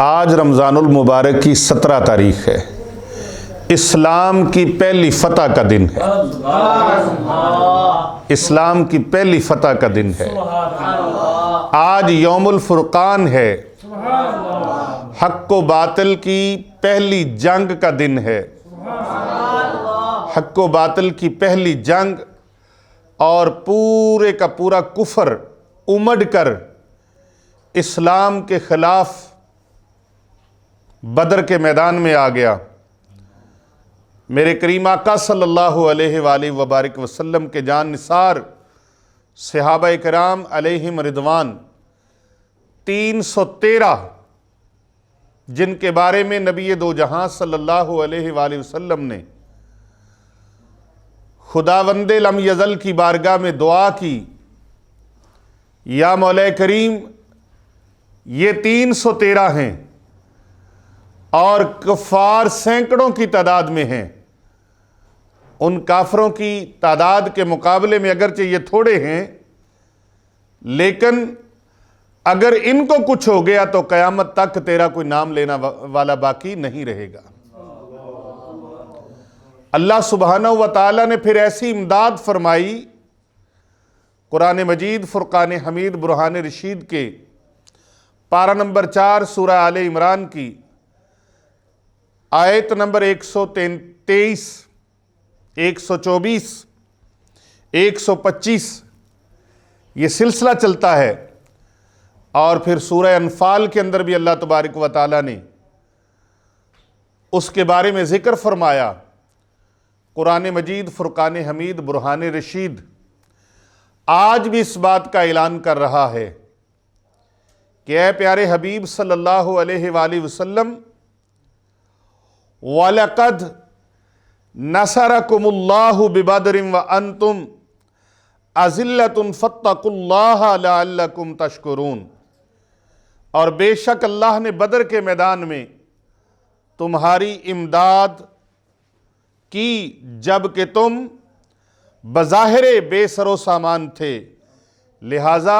آج رمضان المبارک کی 17 تاریخ ہے۔ اسلام کی پہلی فتح کا دن ہے۔ اسلام کی پہلی فتح کا دن ہے۔ آج یوم الفرقان ہے۔ حق و باطل کی پہلی جنگ کا دن ہے۔ حق و باطل کی پہلی جنگ، اور پورے کا پورا کفر امڑ کر اسلام کے خلاف بدر کے میدان میں آ گیا۔ میرے کریم آقا صلی اللہ علیہ وآلہ وبارک وسلم کے جان نثار صحابہ کرام علیہم رضوان 313 جن کے بارے میں نبی دو جہاں صلی اللہ علیہ وآلہ وسلم نے خداوند لم یزل کی بارگاہ میں دعا کی، یا مولا کریم یہ 313 ہیں اور کفار سینکڑوں کی تعداد میں ہیں۔ ان کافروں کی تعداد کے مقابلے میں اگرچہ یہ تھوڑے ہیں، لیکن اگر ان کو کچھ ہو گیا تو قیامت تک تیرا کوئی نام لینا والا باقی نہیں رہے گا۔ اللہ سبحانہ و تعالیٰ نے پھر ایسی امداد فرمائی، قرآن مجید فرقان حمید برہان رشید کے پارہ نمبر 4 سورہ آل عمران کی آیت نمبر 123، 124، 125 یہ سلسلہ چلتا ہے، اور پھر سورہ انفال کے اندر بھی اللہ تبارک و تعالیٰ نے اس کے بارے میں ذکر فرمایا۔ قرآن مجید فرقان حمید برہان رشید آج بھی اس بات کا اعلان کر رہا ہے کہ اے پیارے حبیب صلی اللہ علیہ وآلہ وسلم، وَلَقَدْ نَصَرَكُمُ اللَّهُ بِبَدْرٍ وَأَنْتُمْ أَذِلَّةٌ فَاتَّقُوا اللَّهَ لَعَلَّكُمْ تَشْكُرُونَ، اور بے شک اللہ نے بدر کے میدان میں تمہاری امداد کی جب کہ تم بظاہر بے سر و سامان تھے، لہٰذا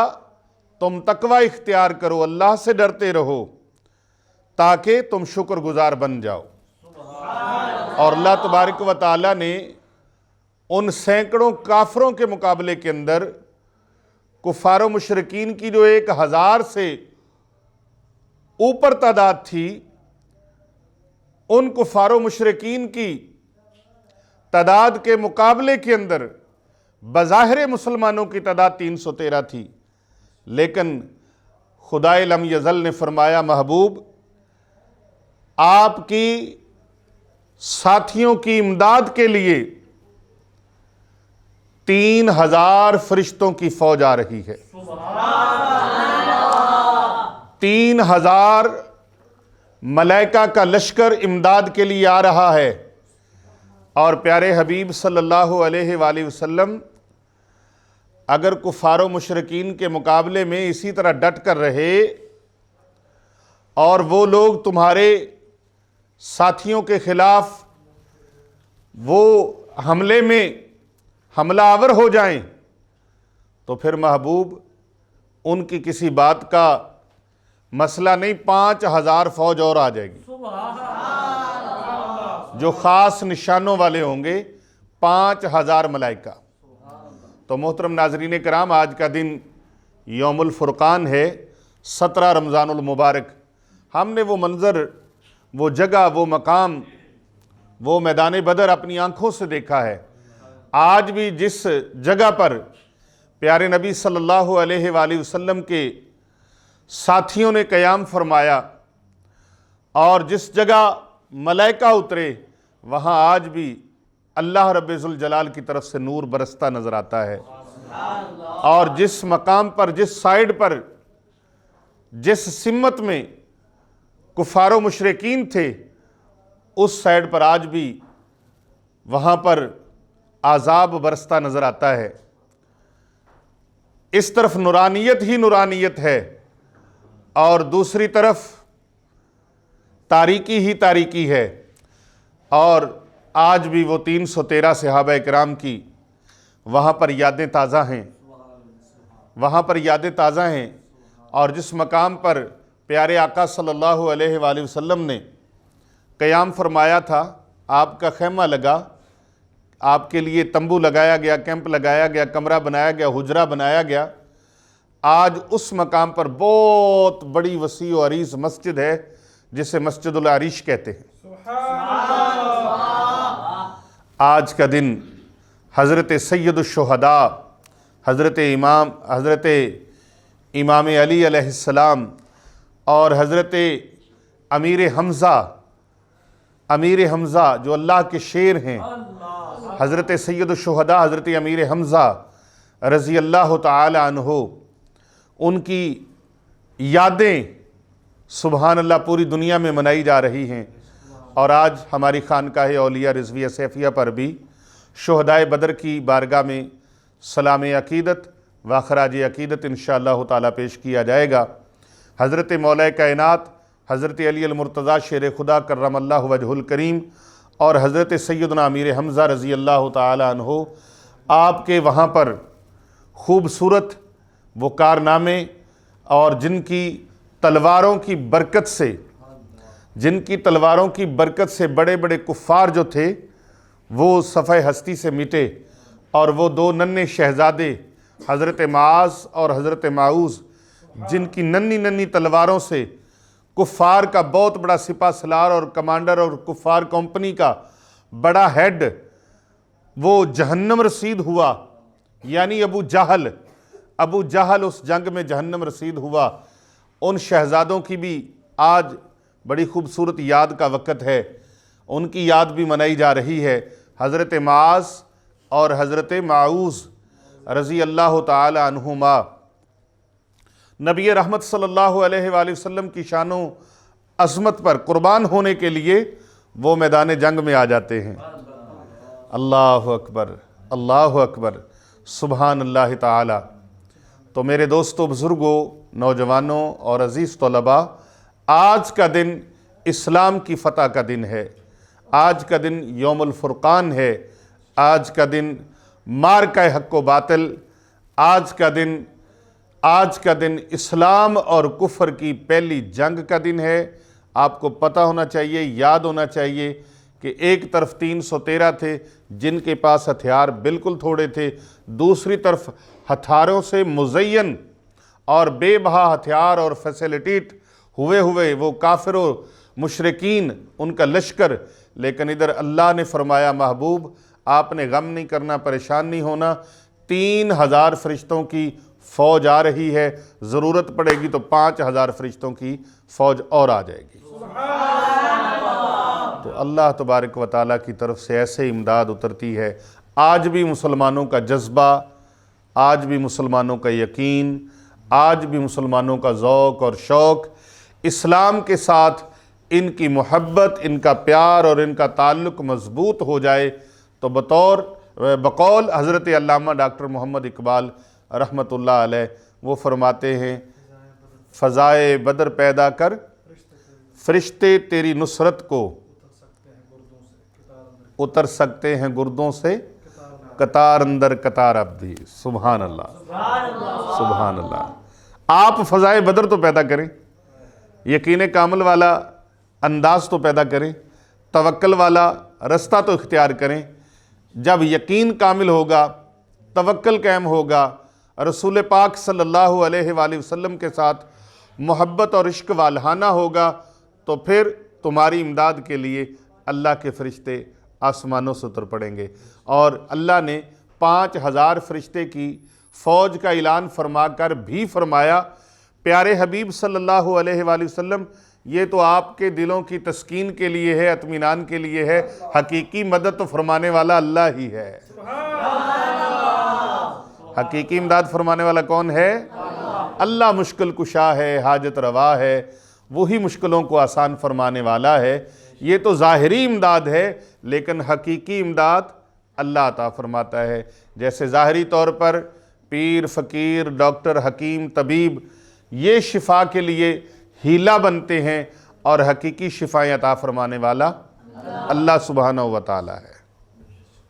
تم تقوی اختیار کرو، اللہ سے ڈرتے رہو تاکہ تم شکر گزار بن جاؤ۔ اور اللہ تبارک و تعالیٰ نے ان سینکڑوں کافروں کے مقابلے کے اندر کفار و مشرکین کی جو 1000 سے اوپر تعداد تھی، ان کفار و مشرکین کی تعداد کے مقابلے کے اندر بظاہر مسلمانوں کی تعداد 313 تھی، لیکن خدائے لم یزل نے فرمایا محبوب آپ کی ساتھیوں کی امداد کے لیے 3000 فرشتوں کی فوج آ رہی ہے۔ 3000 ملائکہ کا لشکر امداد کے لیے آ رہا ہے، اور پیارے حبیب صلی اللہ علیہ وآلہ وسلم اگر کفار و مشرکین کے مقابلے میں اسی طرح ڈٹ کر رہے اور وہ لوگ تمہارے ساتھیوں کے خلاف وہ حملے میں حملہ آور ہو جائیں، تو پھر محبوب ان کی کسی بات کا مسئلہ نہیں، 5000 فوج اور آ جائے گی جو خاص نشانوں والے ہوں گے، 5000 ملائکہ۔ تو محترم ناظرین کرام، آج کا دن یوم الفرقان ہے، 17 رمضان المبارک۔ ہم نے وہ منظر، وہ جگہ، وہ مقام، وہ میدان بدر اپنی آنکھوں سے دیکھا ہے۔ آج بھی جس جگہ پر پیارے نبی صلی اللہ علیہ وآلہ وسلم کے ساتھیوں نے قیام فرمایا اور جس جگہ ملائکہ اترے، وہاں آج بھی اللہ رب ذوالجلال کی طرف سے نور برستا نظر آتا ہے، اور جس مقام پر، جس سائیڈ پر، جس سمت میں کفار و مشرکین تھے، اس سائیڈ پر آج بھی وہاں پر عذاب برستا نظر آتا ہے۔ اس طرف نورانیت ہی نورانیت ہے، اور دوسری طرف تاریکی ہی تاریکی ہے، اور آج بھی وہ 313 صحابہ کرام کی وہاں پر یادیں تازہ ہیں، وہاں پر یادیں تازہ ہیں، اور جس مقام پر پیارے آقا صلی اللہ علیہ وآلہ وسلم نے قیام فرمایا تھا، آپ کا خیمہ لگا، آپ کے لیے تمبو لگایا گیا، کیمپ لگایا گیا، کمرہ بنایا گیا، حجرہ بنایا گیا۔ آج اس مقام پر بہت بڑی وسیع و عریض مسجد ہے جسے مسجد العریش کہتے ہیں۔ آج کا دن حضرت سید الشہداء حضرت امام علی علیہ السلام اور حضرت امیر حمزہ جو اللہ کے شیر ہیں، حضرت سید الشہداء حضرت امیر حمزہ رضی اللہ تعالی عنہ، ان کی یادیں سبحان اللہ پوری دنیا میں منائی جا رہی ہیں۔ اور آج ہماری خانقاہ اولیاء رضویہ سیفیہ پر بھی شہدائے بدر کی بارگاہ میں سلام عقیدت و خراج عقیدت انشاءاللہ تعالی پیش کیا جائے گا۔ حضرت مولا کائنات حضرت علی المرتضیٰ شیر خدا کرم اللہ وجہ الکریم اور حضرت سیدنا امیر حمزہ رضی اللہ تعالی عنہ آپ کے وہاں پر خوبصورت وہ کارنامے اور جن کی تلواروں کی برکت سے بڑے بڑے کفار جو تھے وہ صفحہ ہستی سے مٹے، اور وہ دو ننھے شہزادے حضرت معاذ اور حضرت معوذ جن کی ننھی تلواروں سے کفار کا بہت بڑا سپہ سالار اور کمانڈر اور کفار کمپنی کا بڑا ہیڈ وہ جہنم رسید ہوا، یعنی ابو جہل اس جنگ میں جہنم رسید ہوا۔ ان شہزادوں کی بھی آج بڑی خوبصورت یاد کا وقت ہے، ان کی یاد بھی منائی جا رہی ہے۔ حضرت معاذ اور حضرت معوذ رضی اللہ تعالی عنہما نبی رحمت صلی اللہ علیہ وآلہ وسلم کی شان و عظمت پر قربان ہونے کے لیے وہ میدان جنگ میں آ جاتے ہیں۔ اللہ اکبر سبحان اللہ تعالی۔ تو میرے دوستوں، بزرگوں، نوجوانوں اور عزیز طلباء، آج کا دن اسلام کی فتح کا دن ہے، آج کا دن یوم الفرقان ہے، آج کا دن مارکہ حق و باطل، آج کا دن اسلام اور کفر کی پہلی جنگ کا دن ہے۔ آپ کو پتہ ہونا چاہیے، یاد ہونا چاہیے کہ ایک طرف 313 تھے جن کے پاس ہتھیار بالکل تھوڑے تھے، دوسری طرف ہتھیاروں سے مزین اور بے بہا ہتھیار اور فیسیلیٹیٹ ہوئے وہ کافر و مشرکین، ان کا لشکر۔ لیکن ادھر اللہ نے فرمایا محبوب آپ نے غم نہیں کرنا، پریشان نہیں ہونا، 3000 فرشتوں کی فوج آ رہی ہے، ضرورت پڑے گی تو 5000 فرشتوں کی فوج اور آ جائے گی۔ تو اللہ تبارک و تعالیٰ کی طرف سے ایسے امداد اترتی ہے۔ آج بھی مسلمانوں کا جذبہ، آج بھی مسلمانوں کا یقین، آج بھی مسلمانوں کا ذوق اور شوق اسلام کے ساتھ ان کی محبت، ان کا پیار اور ان کا تعلق مضبوط ہو جائے تو بقول حضرت علامہ ڈاکٹر محمد اقبال رحمۃ اللہ علیہ وہ فرماتے ہیں، فضائے بدر پیدا کر فرشتے تیری نصرت کو اتر سکتے ہیں گردوں سے، قطار اندر قطار ابدی۔ سبحان اللہ۔ آپ فضائے بدر تو پیدا کریں، یقین کامل والا انداز تو پیدا کریں، توکل والا رستہ تو اختیار کریں۔ جب یقین کامل ہوگا، توکل قائم ہوگا، رسول پاک صلی اللہ علیہ وآلہ وسلم کے ساتھ محبت اور عشق والہانہ ہوگا تو پھر تمہاری امداد کے لیے اللہ کے فرشتے آسمانوں سے اتر پڑیں گے۔ اور اللہ نے 5000 فرشتے کی فوج کا اعلان فرما کر بھی فرمایا، پیارے حبیب صلی اللہ علیہ وآلہ وسلم یہ تو آپ کے دلوں کی تسکین کے لیے ہے، اطمینان کے لیے ہے، حقیقی مدد تو فرمانے والا اللہ ہی ہے۔ حقیقی امداد فرمانے والا کون ہے؟ اللہ مشکل کشا ہے، حاجت روا ہے، وہی مشکلوں کو آسان فرمانے والا ہے۔ یہ تو ظاہری امداد ہے، لیکن حقیقی امداد اللہ عطا فرماتا ہے۔ جیسے ظاہری طور پر پیر، فقیر، ڈاکٹر، حکیم، طبیب یہ شفا کے لیے ہیلہ بنتے ہیں، اور حقیقی شفائیں عطا فرمانے والا اللہ سبحانہ و تعالی ہے۔